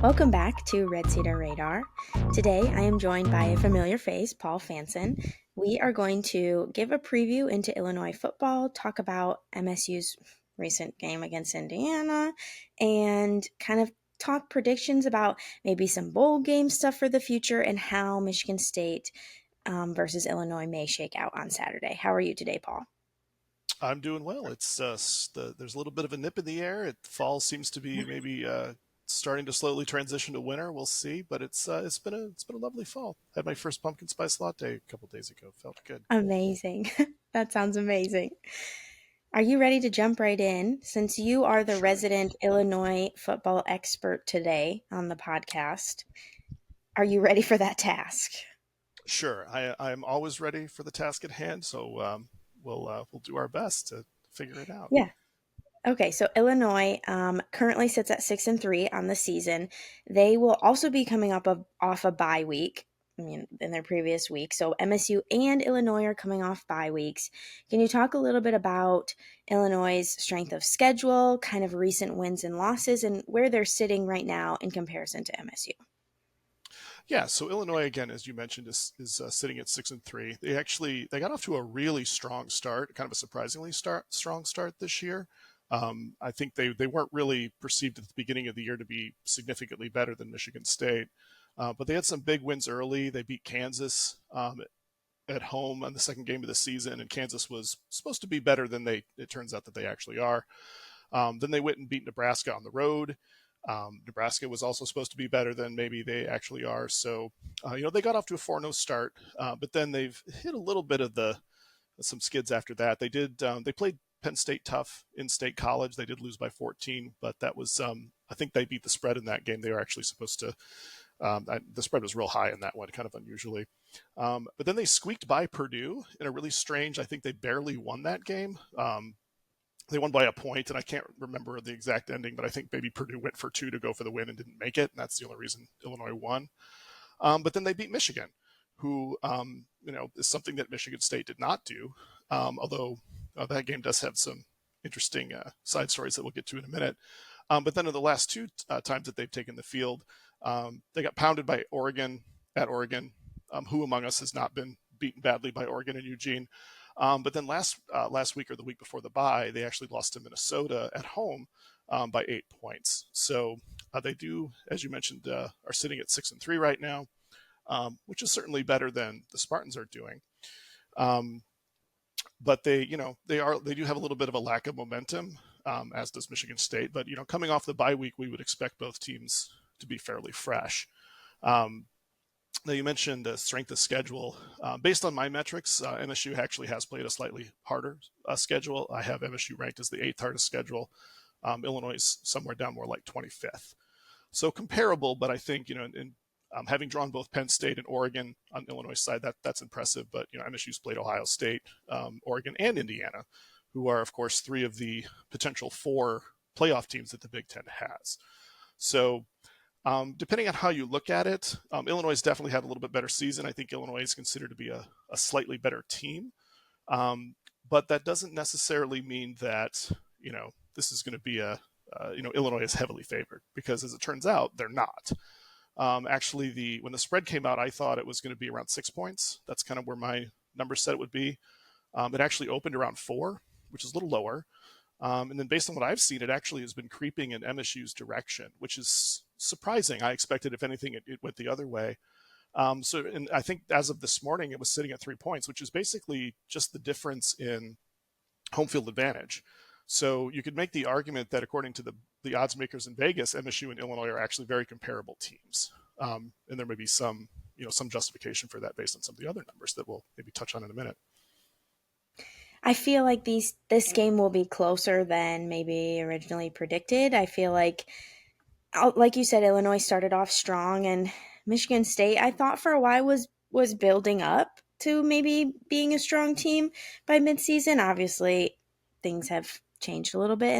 Welcome back to Red Cedar Radar. Today I am joined by a familiar face, Paul Fanson. We are going to give a preview into Illinois football, talk about MSU's recent game against Indiana, and kind of talk predictions about maybe some bowl game stuff for the future and how Michigan State versus Illinois may shake out on Saturday. How are you today, Paul? I'm doing well. There's a little bit of a nip in the air. Fall seems to be maybe starting to slowly transition to winter. We'll see, but it's been a lovely fall. Had my first pumpkin spice latte a couple days ago. Felt good. Amazing. That sounds amazing. Are you ready to jump right in? Since you are the Sure, resident Illinois football expert today on the podcast, are you ready for that task? sure. I'm always ready for the task at hand. So we'll do our best to figure it out. Yeah. Okay, so Illinois currently sits at 6-3 on the season. They will also be coming off a bye week. I mean, in their previous week. So MSU and Illinois are coming off bye weeks. Can you talk a little bit about Illinois' strength of schedule, kind of recent wins and losses, and where they're sitting right now in comparison to MSU? Yeah. So Illinois again, as you mentioned, is sitting at 6-3. They got off to a really strong start, kind of a surprisingly strong start this year. I think they weren't really perceived at the beginning of the year to be significantly better than Michigan State, but they had some big wins early. They beat Kansas at home on the second game of the season, and Kansas was supposed to be better than it turns out that they actually are. Then they went and beat Nebraska on the road. Nebraska was also supposed to be better than maybe they actually are. So, they got off to a 4-0 start, but then they've hit a little bit of some skids after that. They played Penn State tough in State College. They did lose by 14, but that was I think they beat the spread in that game. They were actually supposed to. The spread was real high in that one, kind of unusually. But then they squeaked by Purdue in a really strange. I think they barely won that game. They won by a point, and I can't remember the exact ending, but I think maybe Purdue went for two to go for the win and didn't make it, and that's the only reason Illinois won. But then they beat Michigan, who is something that Michigan State did not do. Although that game does have some interesting side stories that we'll get to in a minute. But then in the last two times that they've taken the field, they got pounded by Oregon at Oregon. Who among us has not been beaten badly by Oregon and Eugene? But then last week or the week before the bye, they actually lost to Minnesota at home by 8 points. So they do, as you mentioned, are sitting at 6-3 right now, which is certainly better than the Spartans are doing. But they do have a little bit of a lack of momentum, as does Michigan State. But coming off the bye week, we would expect both teams to be fairly fresh. Now you mentioned strength of schedule. Based on my metrics, MSU actually has played a slightly harder schedule. I have MSU ranked as the eighth hardest schedule. Illinois is somewhere down more like 25th. So comparable, but I think having drawn both Penn State and Oregon on Illinois' side, that's impressive. But MSU's played Ohio State, Oregon, and Indiana, who are of course three of the potential four playoff teams that the Big Ten has. So depending on how you look at it, Illinois definitely had a little bit better season. I think Illinois is considered to be a slightly better team, but that doesn't necessarily mean that this is going to be Illinois is heavily favored, because as it turns out they're not. Actually, when the spread came out, I thought it was going to be around 6 points. That's kind of where my number said it would be. It actually opened around 4, which is a little lower. And then based on what I've seen, it actually has been creeping in MSU's direction, which is surprising. I expected, if anything, it went the other way. And I think as of this morning, it was sitting at 3 points, which is basically just the difference in home field advantage. So you could make the argument that according to the odds makers in Vegas, MSU and Illinois are actually very comparable teams. And there may be some justification for that based on some of the other numbers that we'll maybe touch on in a minute. I feel like this game will be closer than maybe originally predicted. I feel like you said, Illinois started off strong, and Michigan State, I thought for a while was building up to maybe being a strong team by midseason. Obviously, things have changed a little bit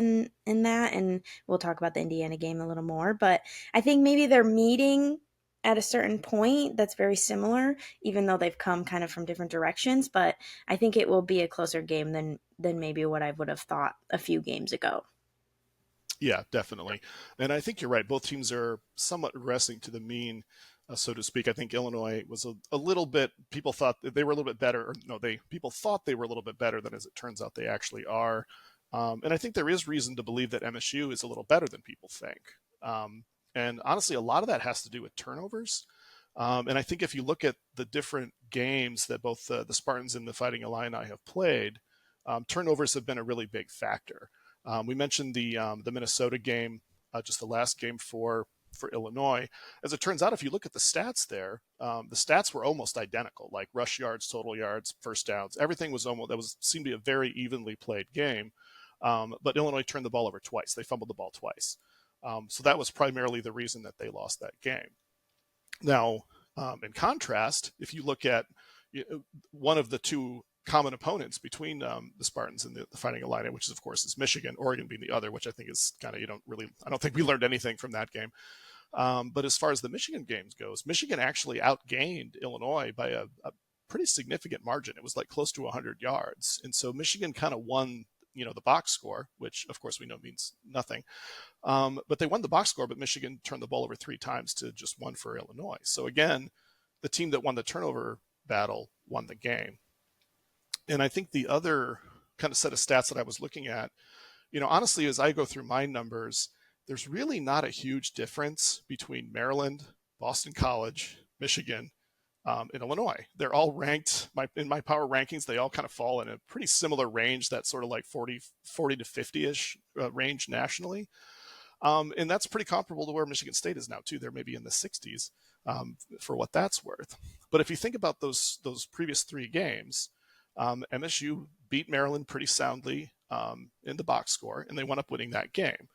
in that, and we'll talk about the Indiana game a little more. But I think maybe they're meeting at a certain point that's very similar, even though they've come kind of from different directions. But I think it will be a closer game than maybe what I would have thought a few games ago. Yeah, definitely. And I think you're right. Both teams are somewhat regressing to the mean, so to speak. I think Illinois was a little bit. People thought that they were a little bit better. Or no, they people thought they were a little bit better than as it turns out they actually are. And I think there is reason to believe that MSU is a little better than people think. Um, and honestly, a lot of that has to do with turnovers. And I think if you look at the different games that both the Spartans and the Fighting Illini have played, turnovers have been a really big factor. We mentioned the Minnesota game, just the last game for Illinois. As it turns out, if you look at the stats there, the stats were almost identical, like rush yards, total yards, first downs. Everything was almost that was seemed to be a very evenly played game. But Illinois turned the ball over twice. They fumbled the ball twice. So that was primarily the reason that they lost that game. Now, in contrast, if you look at one of the two common opponents between the Spartans and the Fighting Illini, which is of course is Michigan, Oregon being the other, which I think is kind of I don't think we learned anything from that game. But as far as the Michigan games goes, Michigan actually outgained Illinois by a pretty significant margin. It was like close to 100 yards, and so Michigan kind of won. The box score, which of course we know means nothing. But they won the box score, but Michigan turned the ball over 3 times to just one for Illinois. So again, the team that won the turnover battle won the game. And I think the other kind of set of stats that I was looking at, honestly, as I go through my numbers, there's really not a huge difference between Maryland, Boston College, Michigan, in Illinois. They're all ranked in my power rankings. They all kind of fall in a pretty similar range, that sort of like 40 to 50-ish range nationally. And that's pretty comparable to where Michigan State is now too. They're maybe in the 60s, for what that's worth. But if you think about those previous 3 games, MSU beat Maryland pretty soundly in the box score, and they wound up winning that game.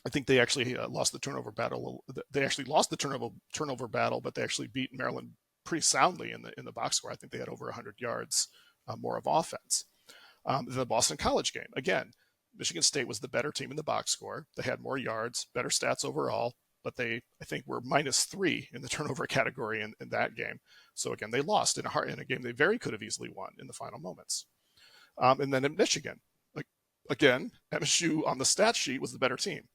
I think they actually lost the turnover battle. They actually lost the turnover battle, but they actually beat Maryland pretty soundly in the box score. I think they had over 100 yards more of offense. The Boston College game, again, Michigan State was the better team in the box score. They had more yards, better stats overall, but they, I think, were -3 in the turnover category in that game. So again, they lost in a game they very could have easily won in the final moments. And then in Michigan, like, again, MSU on the stat sheet was the better team.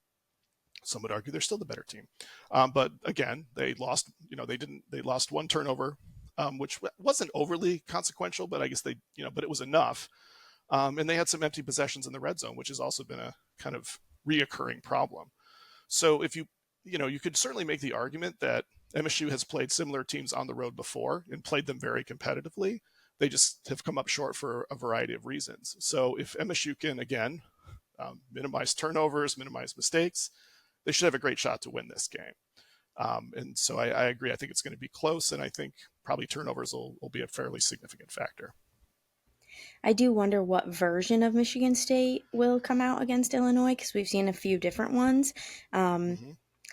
Some would argue they're still the better team, but again, they lost. They lost one turnover, which wasn't overly consequential, but I guess but it was enough. And they had some empty possessions in the red zone, which has also been a kind of reoccurring problem. So if you could certainly make the argument that MSU has played similar teams on the road before and played them very competitively. They just have come up short for a variety of reasons. So if MSU can, again, minimize turnovers, minimize mistakes, they should have a great shot to win this game. And so I agree. I think it's going to be close, and I think probably turnovers will be a fairly significant factor. I do wonder what version of Michigan State will come out against Illinois because we've seen a few different ones. Um, Mm-hmm.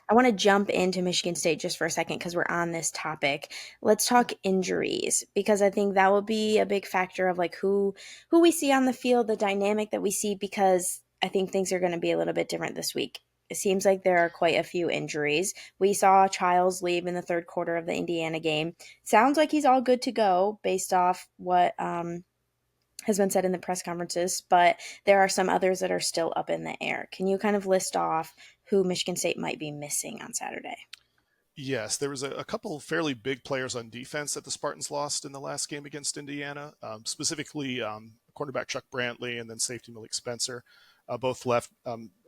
I want to jump into Michigan State just for a second because we're on this topic. Let's Yeah. talk injuries because I think that will be a big factor of like who we see on the field, the dynamic that we see because I think things are going to be a little bit different this week. It seems like there are quite a few injuries. We saw Childs leave in the third quarter of the Indiana game. Sounds like he's all good to go based off what has been said in the press conferences, but there are some others that are still up in the air. Can you kind of list off who Michigan State might be missing on Saturday? Yes, there was a couple fairly big players on defense that the Spartans lost in the last game against Indiana, specifically cornerback Chuck Brantley and then safety Malik Spencer. Both left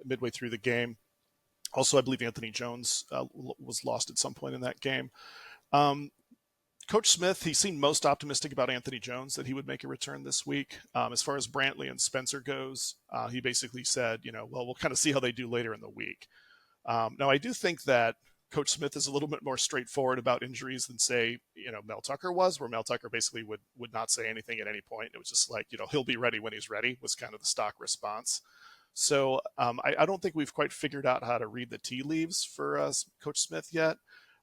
midway through the game. Also, I believe Anthony Jones was lost at some point in that game. Um, Coach Smith, he seemed most optimistic about Anthony Jones that he would make a return this week. As far as Brantley and Spencer goes, he basically said, well, we'll kind of see how they do later in the week. Now, I do think that Coach Smith is a little bit more straightforward about injuries than, say, Mel Tucker was, where Mel Tucker basically would not say anything at any point. It was just like, he'll be ready when he's ready was kind of the stock response. So I don't think we've quite figured out how to read the tea leaves for Coach Smith yet.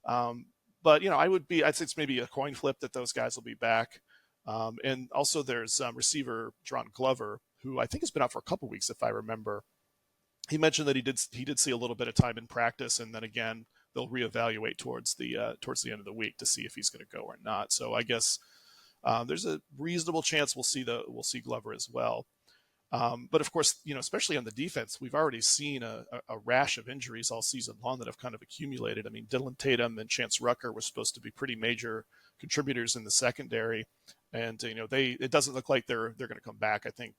Um, but I'd say it's maybe a coin flip that those guys will be back. And also there's receiver John Glover, who I think has been out for a couple weeks, if I remember. He mentioned that he did see a little bit of time in practice, and then again they'll reevaluate towards the end of the week to see if he's going to go or not. So I guess there's a reasonable chance we'll see Glover as well. But of course, especially on the defense, we've already seen a rash of injuries all season long that have kind of accumulated. I mean, Dylan Tatum and Chance Rucker were supposed to be pretty major contributors in the secondary, and it doesn't look like they're going to come back. I think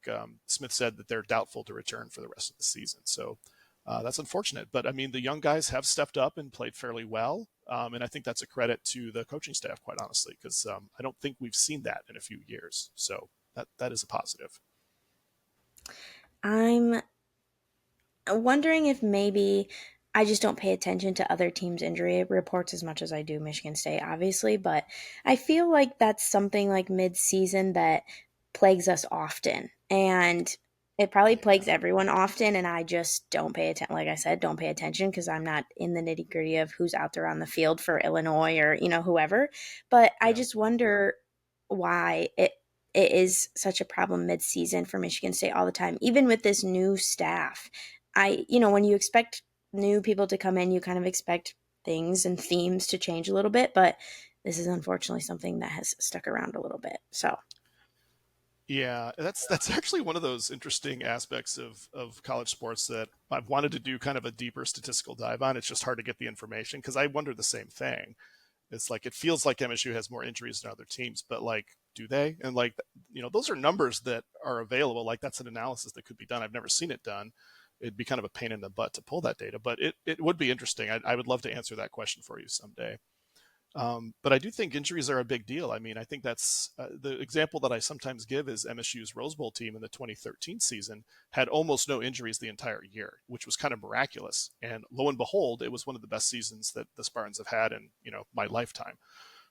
Smith said that they're doubtful to return for the rest of the season. So that's unfortunate. But I mean, the young guys have stepped up and played fairly well. And I think that's a credit to the coaching staff, quite honestly, because I don't think we've seen that in a few years. So that is a positive. I'm wondering if maybe I just don't pay attention to other teams' injury reports as much as I do Michigan State, obviously, but I feel like that's something like mid-season that plagues us often. And it probably plagues Yeah. everyone often, and I just don't pay attention. Like I said, don't pay attention because I'm not in the nitty gritty of who's out there on the field for Illinois or, whoever. But I Yeah. just wonder why it is such a problem mid-season for Michigan State all the time, even with this new staff. When you expect new people to come in, you kind of expect things and themes to change a little bit, but this is unfortunately something that has stuck around a little bit. So, Yeah, that's actually one of those interesting aspects of college sports that I've wanted to do kind of a deeper statistical dive on. It's just hard to get the information because I wonder the same thing. It's like it feels like MSU has more injuries than other teams, but like, do they? And like, those are numbers that are available. Like that's an analysis that could be done. I've never seen it done. It'd be kind of a pain in the butt to pull that data, but it would be interesting. I would love to answer that question for you someday. But I do think injuries are a big deal. I mean, I think that's the example that I sometimes give is MSU's Rose Bowl team in the 2013 season had almost no injuries the entire year, which was kind of miraculous. And lo and behold, it was one of the best seasons that the Spartans have had in my lifetime.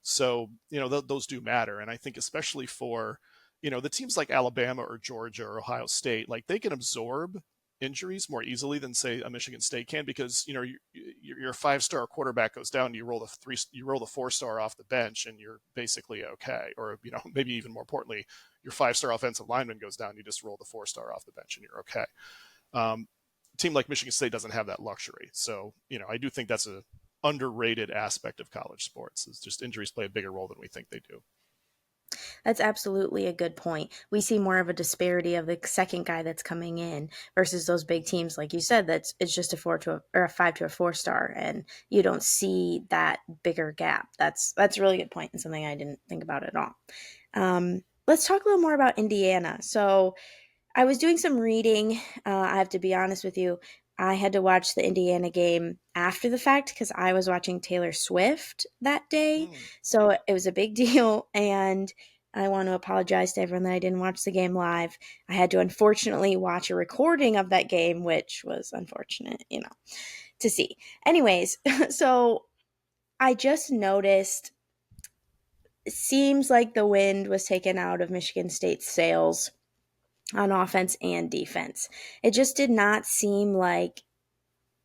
So those do matter, and I think especially for the teams like Alabama or Georgia or Ohio State, like they can absorb injuries more easily than say a Michigan State can because your 5-star quarterback goes down, you roll the 4-star off the bench, and you're basically okay. Or maybe even more importantly, your 5-star offensive lineman goes down, you just roll the 4-star off the bench, and you're okay. A team like Michigan State doesn't have that luxury, so I do think that's a underrated aspect of college sports. Is just injuries play a bigger role than we think they do. that's absolutely a good point. We see more of a disparity of the second guy that's coming in versus those big teams, like you said, that's it's just a 5 to a 4-star, and you don't see that bigger gap. That's a really good point and something I didn't think about at all. Let's talk a little more about Indiana. So I was doing some reading. I have to be honest with you. I had to watch the Indiana game after the fact because I was watching Taylor Swift that day. Mm. So it was a big deal. And I want to apologize to everyone that I didn't watch the game live. I had to unfortunately watch a recording of that game, which was unfortunate, to see. Anyways, so I just noticed it seems like the wind was taken out of Michigan State's sails on offense and defense. It just did not seem like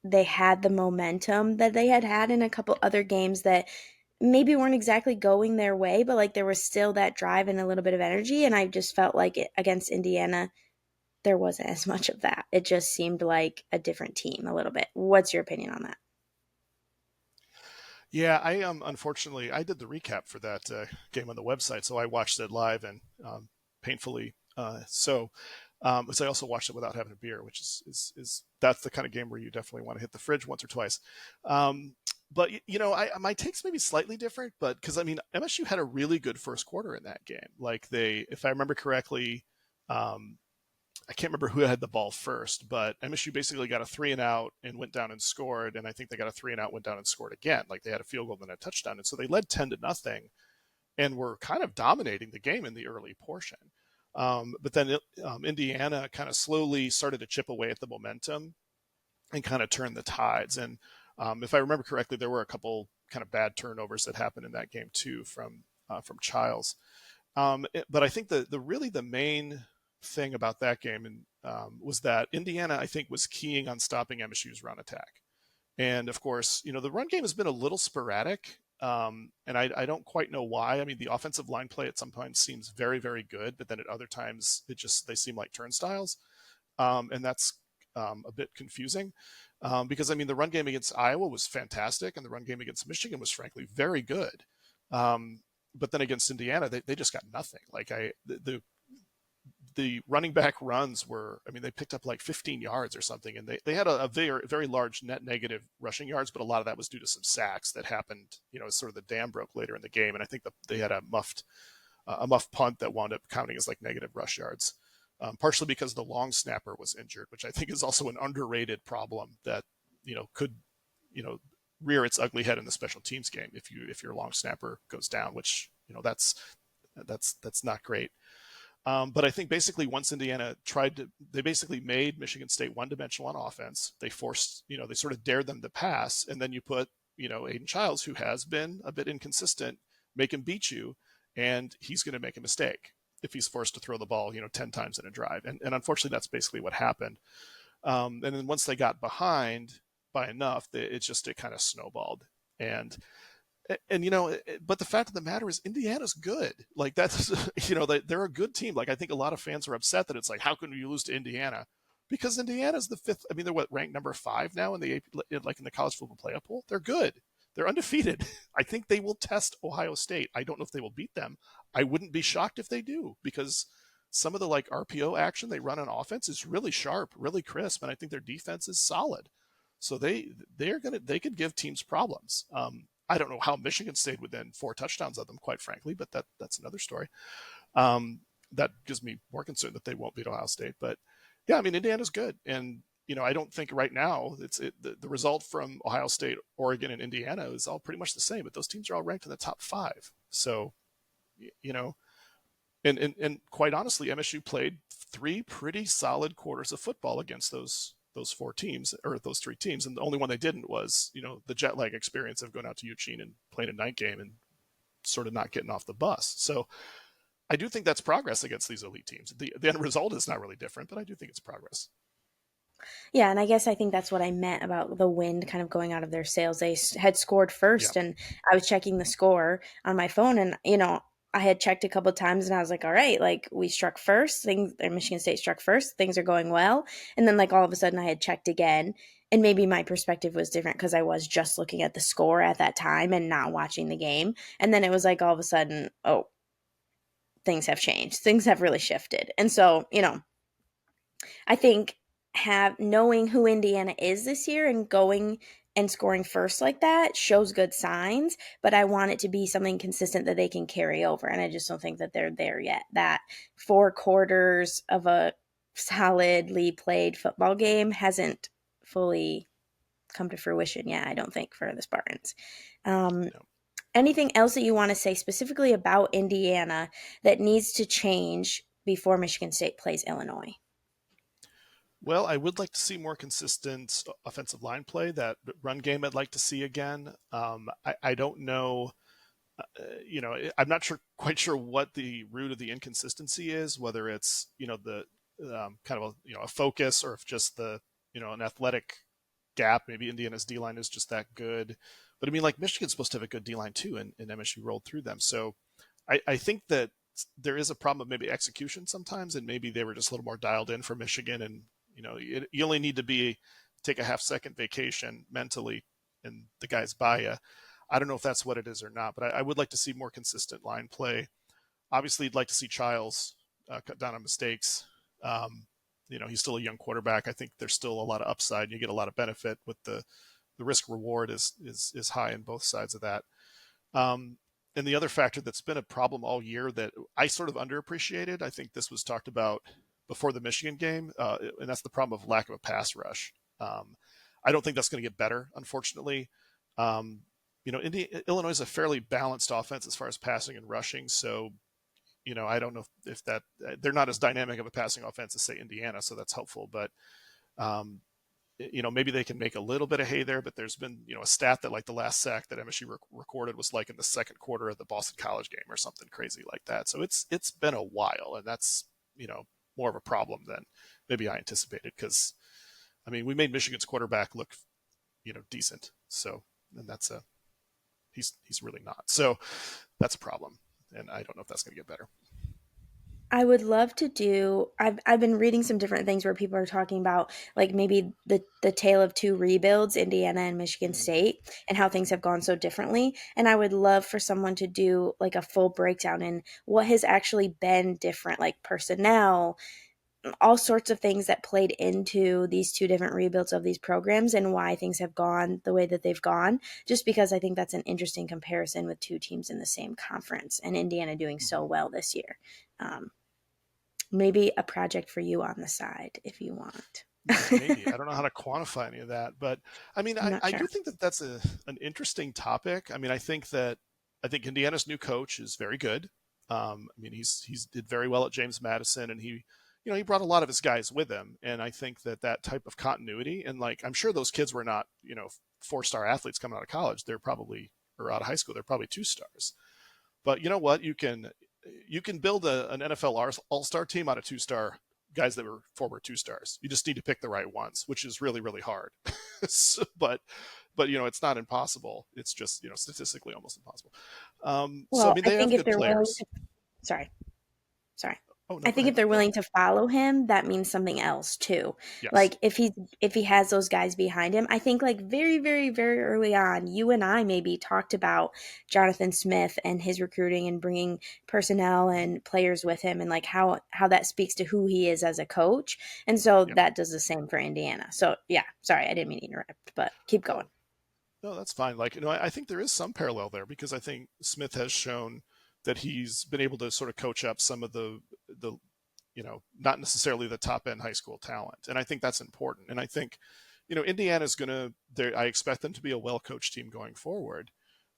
they had the momentum that they had had in a couple other games that maybe weren't exactly going their way, but like there was still that drive and a little bit of energy. And I just felt like against Indiana, there wasn't as much of that. It just seemed like a different team a little bit. What's your opinion on that? Yeah, I unfortunately I did the recap for that game on the website, so I watched it live and painfully. So I also watched it without having a beer, which is that's the kind of game where you definitely want to hit the fridge once or twice. Um, but my takes may be slightly different, but because I mean MSU had a really good first quarter in that game. Like if I remember correctly, um, I can't remember who had the ball first, but MSU basically got a 3-and-out and went down and scored. And I think they got a 3-and-out, went down and scored again. Like they had a field goal and then a touchdown. And so they led 10-0 and were kind of dominating the game in the early portion. But then Indiana kind of slowly started to chip away at the momentum and kind of turn the tides. And if I remember correctly, there were a couple kind of bad turnovers that happened in that game too from Childs. But I think the main thing about that game was that Indiana, I think, was keying on stopping MSU's run attack. And of course, the run game has been a little sporadic, and I don't quite know why. I mean, the offensive line play at some points seems very, very good, but then at other times they seem like turnstiles, and that's a bit confusing. Because I mean, the run game against Iowa was fantastic, and the run game against Michigan was frankly very good. Um, but then against Indiana, they just got nothing. Like the running back runs were, I mean, they picked up like 15 yards or something, and they had a very, very large net negative rushing yards, but a lot of that was due to some sacks that happened, as sort of the dam broke later in the game. And I think that they had a muff punt that wound up counting as like negative rush yards, partially because the long snapper was injured, which I think is also an underrated problem that, could, you know, rear its ugly head in the special teams game if your long snapper goes down, which, that's not great. But I think basically once Indiana they basically made Michigan State one dimensional on offense. They forced, they sort of dared them to pass. And then you put, Aiden Childs, who has been a bit inconsistent, make him beat you. And he's going to make a mistake if he's forced to throw the ball, 10 times in a drive. And unfortunately, that's basically what happened. And then once they got behind by enough, it kind of snowballed. And but the fact of the matter is Indiana's good. Like that's they're a good team. Like I think a lot of fans are upset that it's like, how can you lose to Indiana? Because Indiana's the fifth. I mean, they're ranked number 5 now in the like in the college football playoff poll. They're good. They're undefeated. I think they will test Ohio State. I don't know if they will beat them. I wouldn't be shocked if they do, because some of the like RPO action they run on offense is really sharp, really crisp, and I think their defense is solid. So they could give teams problems. I don't know how Michigan State would then 4 touchdowns on them, quite frankly, but that's another story. That gives me more concern that they won't beat Ohio State. But yeah, I mean, Indiana's good, and I don't think right now the result from Ohio State, Oregon, and Indiana is all pretty much the same. But those teams are all ranked in the top 5. So you know, and quite honestly, MSU played 3 pretty solid quarters of football against those 4 teams, or those 3 teams, and the only one they didn't was the jet lag experience of going out to Eugene and playing a night game and sort of not getting off the bus. So I do think that's progress against these elite teams. The end result is not really different, but I do think it's progress. Yeah, and I guess I think that's what I meant about the wind kind of going out of their sails. They had scored Yeah. first, and I was checking the score on my phone, and I had checked a couple of times, and I was like, "All right, like we struck first. Things, or Michigan State struck first. Things are going well." And then, like all of a sudden, I had checked again, and maybe my perspective was different because I was just looking at the score at that time and not watching the game. And then it was like all of a sudden, oh, things have changed. Things have really shifted, and so I think have knowing who Indiana is this year and going and scoring first like that shows good signs, but I want it to be something consistent that they can carry over. And I just don't think that they're there yet. That 4 quarters of a solidly played football game hasn't fully come to fruition yet, I don't think, for the Spartans. Um, No. Anything else that you want to say specifically about Indiana that needs to change before Michigan State plays Illinois? Well, I would like to see more consistent offensive line play. That run game I'd like to see again. I don't know. I'm not quite sure what the root of the inconsistency is. Whether it's the kind of a focus, or if just an athletic gap. Maybe Indiana's D line is just that good. But I mean, like Michigan's supposed to have a good D line too, and MSU rolled through them. So I think that there is a problem of maybe execution sometimes, and maybe they were just a little more dialed in for Michigan. And you only need to take a half-second vacation mentally, and the guy's by you. I don't know if that's what it is or not, but I would like to see more consistent line play. Obviously, you'd like to see Childs cut down on mistakes. He's still a young quarterback. I think there's still a lot of upside. And you get a lot of benefit with the risk reward is high on both sides of that. And the other factor that's been a problem all year that I sort of underappreciated, I think this was talked about before the Michigan game, and that's the problem of lack of a pass rush. I don't think that's going to get better, unfortunately. Illinois is a fairly balanced offense as far as passing and rushing, so I don't know if that they're not as dynamic of a passing offense as say Indiana, so that's helpful. But maybe they can make a little bit of hay there. But there's been a stat that like the last sack that MSU recorded was like in the second quarter of the Boston College game or something crazy like that. So it's been a while, and that's more of a problem than maybe I anticipated, because I mean we made Michigan's quarterback look decent. So and he's really not. So that's a problem, and I don't know if that's going to get better. I would love to do. I've been reading some different things where people are talking about like maybe the tale of two rebuilds, Indiana and Michigan Mm, State, and how things have gone so differently. And I would love for someone to do like a full breakdown in what has actually been different, like personnel, all sorts of things that played into these two different rebuilds of these programs and why things have gone the way that they've gone. Just because I think that's an interesting comparison with two teams in the same conference and Indiana doing so mhm. well this year. Um, Maybe a project for you on the side if you want. Maybe. I don't know how to quantify any of that, but I mean, I'm I, not I do sure. think that that's an interesting topic. I mean, I think Indiana's new coach is very good. I mean, he's did very well at James Madison, and he brought a lot of his guys with him, and I think that that type of continuity, and like I'm sure those kids were not 4-star athletes coming out of college. They're probably or out of high school. They're probably 2 stars. But you know what? You can build an NFL All-Star team out of 2-star guys that were former 2 stars. You just need to pick the right ones, which is really really hard. So, but it's not impossible. It's just statistically almost impossible. So I Well, mean I they think have if good they're willing players. to, sorry, sorry. Oh no, I go think if ahead. they're willing to follow him, that means something else too. Yes. Like if he has those guys behind him, I think like very very very early on, you and I maybe talked about Jonathan Smith and his recruiting and bringing personnel Mm-hmm. and players with him and like how that speaks to who he is as a coach. And so Yep. that does the same for Indiana. So yeah, sorry, I didn't mean to interrupt, but keep going. No, no, that's fine. Like, I think there is some parallel there because I think Smith has shown that he's been able to sort of coach up some of the not necessarily the top end high school talent. And I think that's important. And I think, Indiana's going to, I expect them to be a well coached team going forward.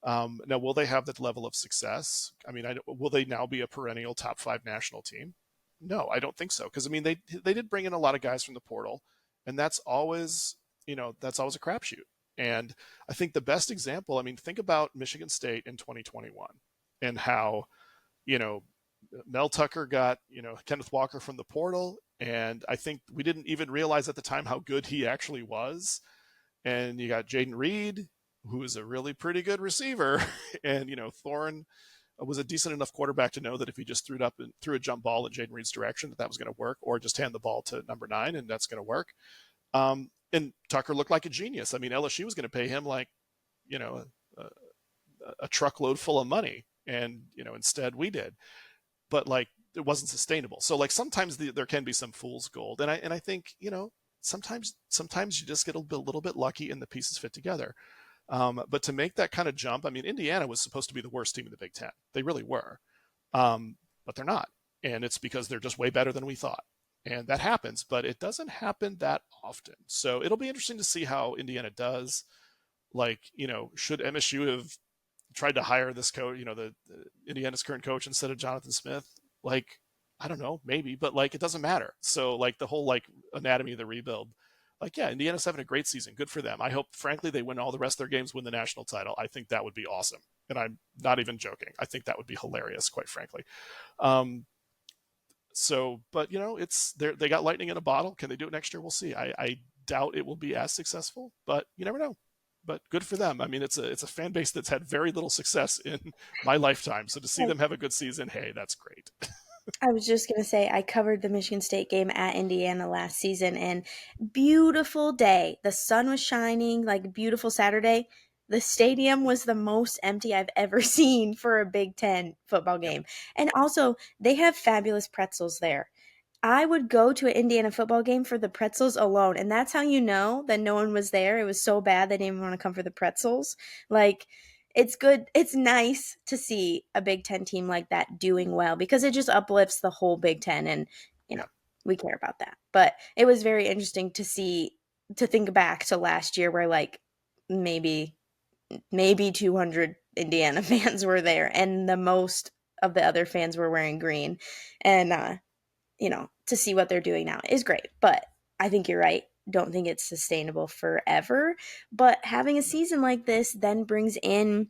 Now, will they have that level of success? I mean, will they now be a perennial top five national team? No, I don't think so. Because I mean, they did bring in a lot of guys from the portal, and that's always a crapshoot. And I think the best example, I mean, think about Michigan State in 2021 and how you know Mel Tucker got Kenneth Walker from the portal, and I think we didn't even realize at the time how good he actually was. And you got Jaden Reed, who is a really pretty good receiver, and Thorne was a decent enough quarterback to know that if he just threw it up and threw a jump ball in Jaden Reed's direction, that was going to work, or just hand the ball to number 9 and that's going to work. And Tucker looked like a genius. I mean, LSU was going to pay him like you know a, a truckload full of money, and instead we did. But like it wasn't sustainable. So like sometimes there can be some fool's gold, and I think sometimes you just get a little bit lucky and the pieces fit together. But to make that kind of jump, I mean, Indiana was supposed to be the worst team in the Big Ten. They really were, but they're not, and it's because they're just way better than we thought. And that happens, but it doesn't happen that often. So it'll be interesting to see how Indiana does. Like, should MSU have tried to hire this coach, the Indiana's current coach instead of Jonathan Smith? Like, I don't know, maybe, but like it doesn't matter. So like the whole like anatomy of the rebuild, like yeah, Indiana's having a great season. Good for them. I hope, frankly, they win all the rest of their games, win the national title. I think that would be awesome, and I'm not even joking. I think that would be hilarious, quite frankly. Um, but it's they got lightning in a bottle. Can they do it next year? We'll see. I doubt it will be as successful, but you never know. But good for them. I mean, it's a fan base that's had very little success in my lifetime. So to see them have a good season, hey, that's great. I was just gonna say I covered the Michigan State game at Indiana last season and beautiful day. The sun was shining, like beautiful Saturday. The stadium was the most empty I've ever seen for a Big Ten football Yep. game. And also, they have fabulous pretzels there. I would go to an Indiana football game for the pretzels alone, and that's how you know that no one was there. It was so bad they didn't even want to come for the pretzels. Like, it's good. It's nice to see a Big Ten team like that doing well because it just uplifts the whole Big Ten, and you know Yeah. we care about that. But it was very interesting to see to think back to last year where like maybe maybe 200 Indiana fans were there, and the most of the other fans were wearing green, and to see what they're doing now is great. But I think you're right. Don't think it's sustainable forever. But having a No. season like this then brings in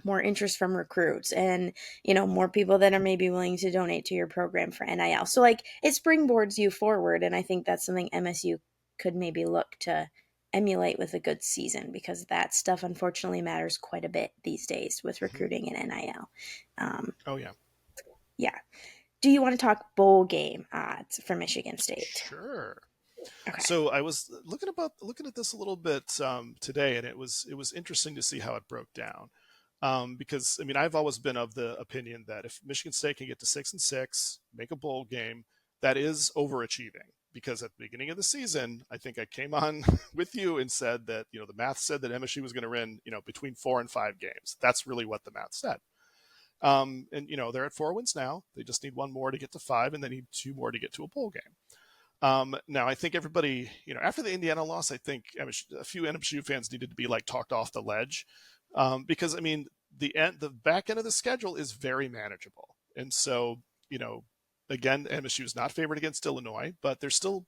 more interest from recruits and more people that are maybe willing to donate to your program for NIL. So like it springboards you forward, and I think that's something MSU could maybe look to emulate with a good season because that stuff unfortunately matters quite a bit these days with Mm-hmm. recruiting and NIL. Um, Oh yeah. yeah. Do you want to talk bowl game odds for Michigan State? Sure. Okay. So I was looking at this a little bit today, and it was interesting to see how it broke down. Because I mean, I've always been of the opinion that if Michigan State can get to 6-6, make a bowl game, that is overachieving. Because at the beginning of the season, I think I came on with you and said that the math said that MSU was going to win between 4 and 5 games. That's really what the math said. And they're at 4 wins now. They just need one more to get to 5, and they need 2 more to get to a bowl game. Now, I think everybody, after the Indiana loss, I think a few MSU fans needed to be like talked off the ledge, because I mean the back end of the schedule is very manageable, and so again, MSU is not favored against Illinois, but there's still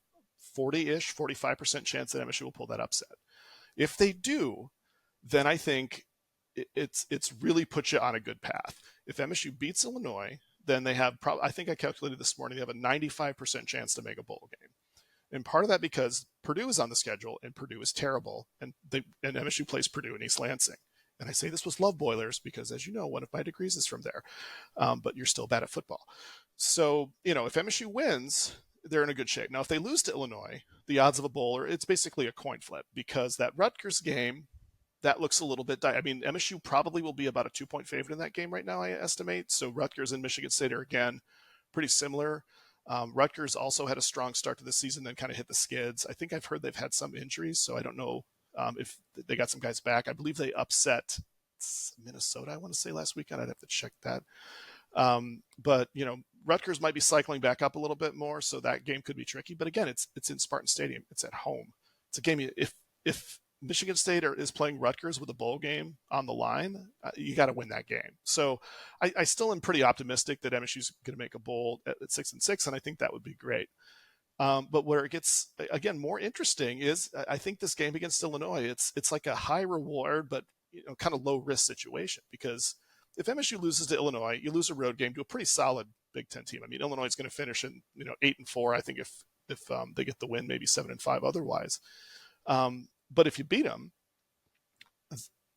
40-ish, 45% chance that MSU will pull that upset. If they do, then I think it's really put you on a good path. If MSU beats Illinois, then they have probably, I think I calculated this morning, they have a 95% chance to make a bowl game. And part of that because Purdue is on the schedule and Purdue is terrible, and MSU plays Purdue in East Lansing. And I say this with love boilers because, as you know, one of my degrees is from there, but you're still bad at football. So if MSU wins, they're in a good shape. Now, if they lose to Illinois, the odds of a bowl it's basically a coin flip because that Rutgers game that looks a little bit. I mean, MSU probably will be about a 2-point favorite in that game right now, I estimate. So Rutgers and Michigan State are again pretty similar. Rutgers also had a strong start to the season, then kind of hit the skids. I think I've heard they've had some injuries, so I don't know if they got some guys back. I believe they upset Minnesota, I want to say, last weekend. I'd have to check that. But Rutgers might be cycling back up a little bit more, so that game could be tricky. But again, it's in Spartan Stadium. It's at home. It's a game. If Michigan State is playing Rutgers with a bowl game on the line, you got to win that game. So I still am pretty optimistic that MSU's going to make a bowl at 6-6, and I think that would be great. But where it gets again more interesting is I think this game against Illinois, it's like a high reward but kind of low risk situation because if MSU loses to Illinois, you lose a road game to a pretty solid Big Ten team. I mean, Illinois is going to finish in 8-4. I think if they get the win, maybe 7-5 otherwise. But if you beat them,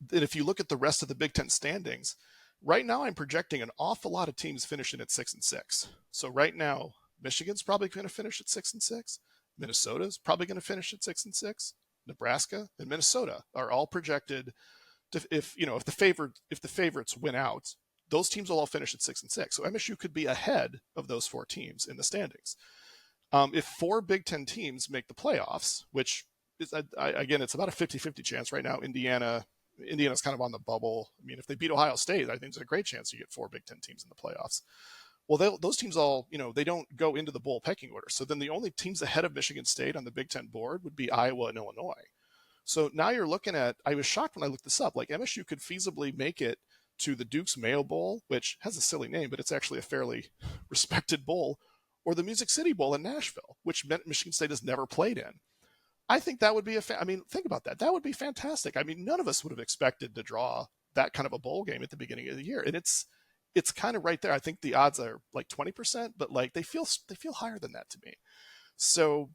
then if you look at the rest of the Big Ten standings, right now I'm projecting an awful lot of teams finishing at 6-6. So right now, Michigan's probably going to finish at 6-6. Minnesota's probably going to finish at 6-6. Nebraska and Minnesota are all projected to, if the favorites win out, those teams will all finish at 6-6. So MSU could be ahead of those 4 teams in the standings. If 4 Big Ten teams make the playoffs, which again, it's about a 50-50 chance right now. Indiana's kind of on the bubble. I mean, if they beat Ohio State, I think there's a great chance you get 4 Big Ten teams in the playoffs. Well, those teams all, they don't go into the bowl pecking order. So then the only teams ahead of Michigan State on the Big Ten board would be Iowa and Illinois. So now you're looking at, I was shocked when I looked this up, like MSU could feasibly make it to the Duke's Mayo Bowl, which has a silly name, but it's actually a fairly respected bowl, or the Music City Bowl in Nashville, which Michigan State has never played in. I think that would be I mean, think about that. That would be fantastic. I mean, none of us would have expected to draw that kind of a bowl game at the beginning of the year, and it's kind of right there. I think the odds are like 20%, but like they feel higher than that to me. So,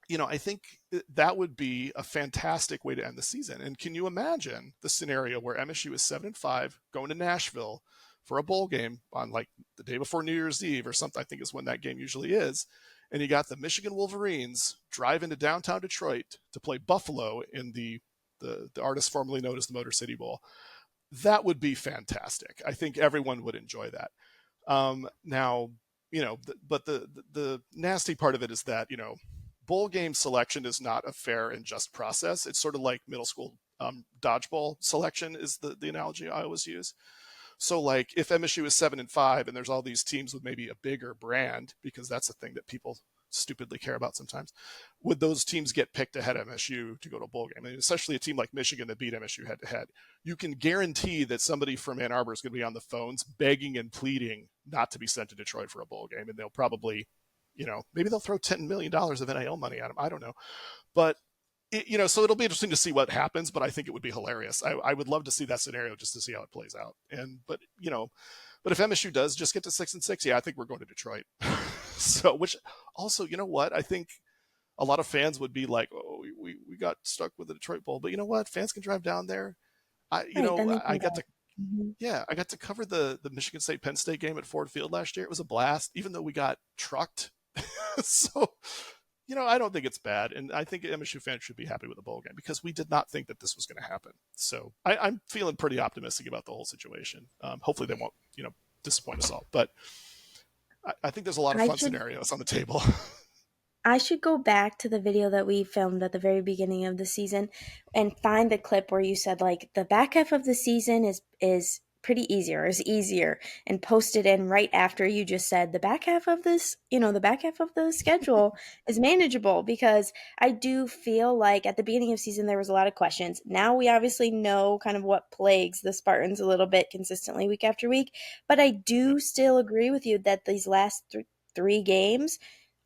I think that would be a fantastic way to end the season. And can you imagine the scenario where MSU is 7-5 going to Nashville for a bowl game on like the day before New Year's Eve or something? I think is when that game usually is. And you got the Michigan Wolverines drive into downtown Detroit to play Buffalo in the artist formerly known as the Motor City Bowl. That would be fantastic. I think everyone would enjoy that. Now, but the nasty part of it is that bowl game selection is not a fair and just process. It's sort of like middle school dodgeball selection is the analogy I always use. So like if MSU is 7-5 and there's all these teams with maybe a bigger brand, because that's the thing that people stupidly care about sometimes, would those teams get picked ahead of MSU to go to a bowl game? I mean, especially a team like Michigan that beat MSU head to head. You can guarantee that somebody from Ann Arbor is going to be on the phones begging and pleading not to be sent to Detroit for a bowl game. And they'll probably, maybe they'll throw $10 million of NIL money at them. I don't know. But so it'll be interesting to see what happens, but I think it would be hilarious. I would love to see that scenario just to see how it plays out. But if MSU does just get to 6-6, yeah, I think we're going to Detroit. So, which also, you know what? I think a lot of fans would be like, oh, we got stuck with the Detroit Bowl, but you know what? Fans can drive down there. Right, then they I can got go. Mhm. Yeah, I got to cover the Michigan State Penn State game at Ford Field last year. It was a blast, even though we got trucked. So, I don't think it's bad, and I think MSU fans should be happy with the bowl game because we did not think that this was going to happen. So I'm feeling pretty optimistic about the whole situation. Hopefully, they won't disappoint us all, but I think there's a lot of I fun should scenarios on the table. I should go back to the video that we filmed at the very beginning of the season and find the clip where you said like the back half of the season is pretty easier, is easier, and post it in right after you just said the back half of this, the back half of the schedule is manageable because I do feel like at the beginning of season there was a lot of questions. Now we obviously know kind of what plagues the Spartans a little bit consistently week after week, but I Yep. do still agree with you that these last three games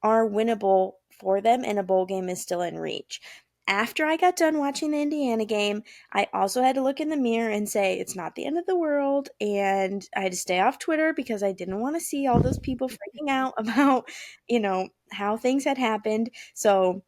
are winnable for them and a bowl game is still in reach. After I got done watching the Indiana game, I also had to look in the mirror and say it's not the end of the world. And I had to stay off Twitter because I didn't want to see all those people freaking out about, how things had happened. So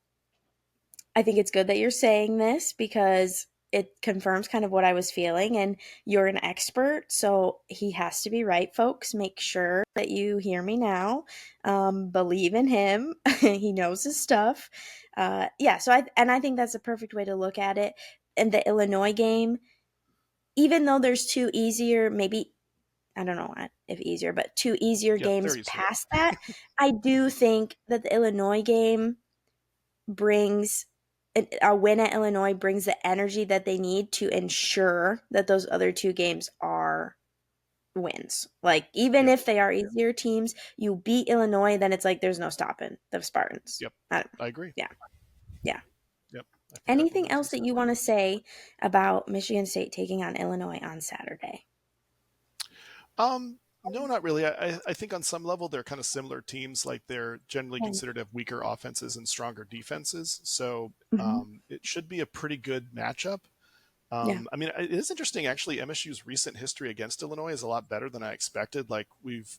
I think it's good that you're saying this because it confirms kind of what I was feeling. And you're an expert, so he has to be right, folks. Make sure that you hear me now. Believe in him. He knows his stuff. Yeah. I think that's a perfect way to look at it. And the Illinois game, even though there's two easier, maybe I don't know if easier, but two easier Yep, they're games easier. past that, I do think that the Illinois game brings a win at Illinois brings the energy that they need to ensure that those other two games are wins. Like even Yep. if they are easier teams, you beat Illinois, then it's like there's no stopping the Spartans. Yep. I don't, I agree. yeah, yeah. Yep. I think that Anything momentum's else that there. you want to say about Michigan State taking on Illinois on Saturday? No, not really. I think on some level they're kind of similar teams. Like they're generally Yeah. considered to have weaker offenses and stronger defenses. So Hmm. it should be a pretty good matchup. Yeah. I mean, it is interesting actually. MSU's recent history against Illinois is a lot better than I expected. Like we've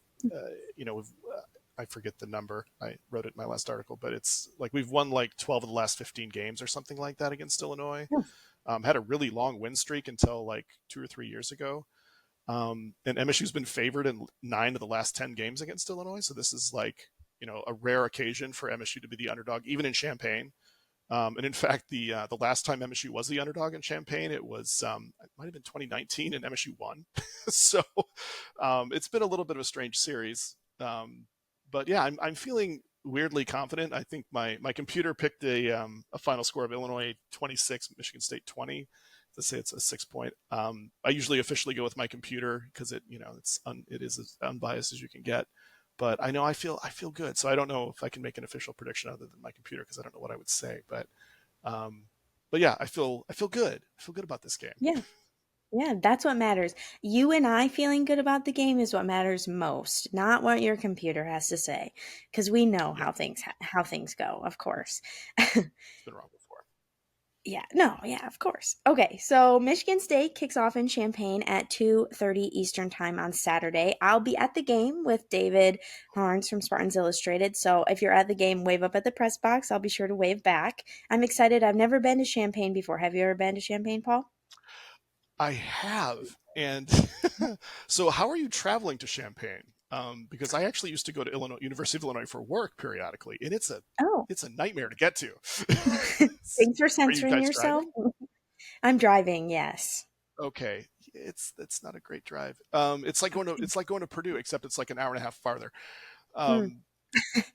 I forget the number. I wrote it in my last article, but it's like we've won like 12 of the last 15 games or something like that against Illinois. Yeah. Had a really long win streak until like 2 or 3 years ago. And MSU's been favored in 9 of the last 10 games against Illinois. So this is like, a rare occasion for MSU to be the underdog, even in Champaign. And in fact, the last time MSU was the underdog in Champaign, it might have been 2019, and MSU won. So it's been a little bit of a strange series. But yeah, I'm feeling weirdly confident. I think my computer picked a final score of Illinois 26, Michigan State 20. Let's say it's a 6 point. I usually officially go with my computer because it is as unbiased as you can get. But I know I feel good, so I don't know if I can make an official prediction other than my computer because I don't know what I would say. Um, but yeah, I feel good. I feel good about this game. Yeah. Yeah, that's what matters. You and I feeling good about the game is what matters most, not what your computer has to say, because we know Yep, how things go, of course. it's been wrong before. Yeah, no, yeah, of course. Okay, so Michigan State kicks off in Champaign at 2:30 Eastern Time on Saturday. I'll be at the game with David Harns from Spartans Illustrated. So if you're at the game, wave up at the press box. I'll be sure to wave back. I'm excited. I've never been to Champaign before. Have you ever been to Champaign, Paul? I have, and so how are you traveling to Champaign? Because I actually used to go to University of Illinois for work periodically, and Oh. it's a nightmare to get to. Thanks for Are you censoring guys yourself. driving? I'm driving, yes. Okay, it's not a great drive. It's like going to Purdue, except it's like an hour and a half farther. Mm. Um,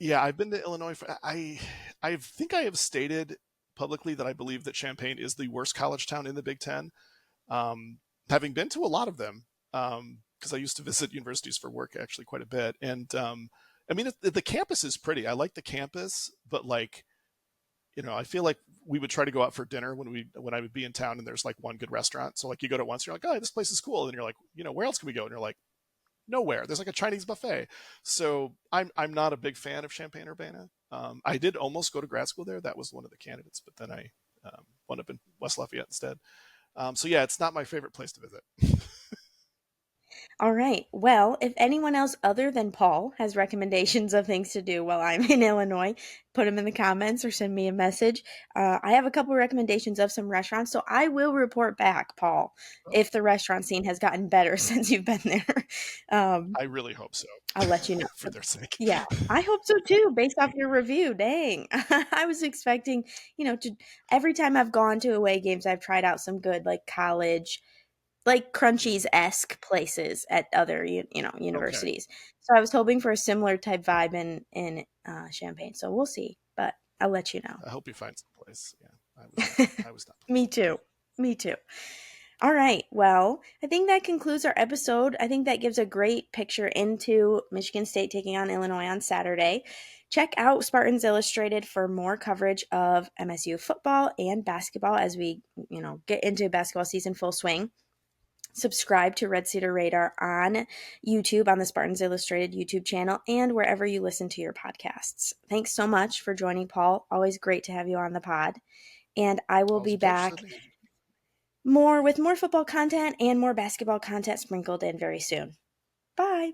yeah, I've been to Illinois. I think I have stated publicly that I believe that Champaign is the worst college town in the Big Ten. Having been to a lot of them, because I used to visit universities for work actually quite a bit, and I mean the campus is pretty. I like the campus, but like I feel like we would try to go out for dinner when I would be in town and there's like one good restaurant. So like you go to once, you're like, oh, this place is cool, and you're like, where else can we go? And you're like, nowhere. There's like a Chinese buffet. So I'm not a big fan of Champaign Urbana. I did almost go to grad school there. That was one of the candidates, but then I wound up in West Lafayette instead. So yeah, it's not my favorite place to visit. All right. Well, if anyone else other than Paul has recommendations of things to do while I'm in Illinois, put them in the comments or send me a message. I have a couple recommendations of some restaurants, so I will report back, Paul, Oh, if the restaurant scene has gotten better since you've been there. Um, I really hope so, I'll let you know. for their sake. Yeah, I hope so too, based off your review. Dang. I was expecting, to every time I've gone to away games, I've tried out some good like college, like Crunchies Mhm. esque places at other Okay, universities. So I was hoping for a similar type vibe in Champaign. So we'll see, but I'll let you know. I hope you find some place. Yeah, I was not Me pleased. too. Me too. All right. Well, I think that concludes our episode. I think that gives a great picture into Michigan State taking on Illinois on Saturday. Check out Spartans Illustrated for more coverage of MSU football and basketball as we, get into basketball season full swing. Subscribe to Red Cedar Radar on YouTube, on the Spartans Illustrated YouTube channel, and wherever you listen to your podcasts. Thanks so much for joining, Paul. Always great to have you on the pod. And I will Always be a pleasure, back Sydney. more with more football content and more basketball content sprinkled in very soon. Bye.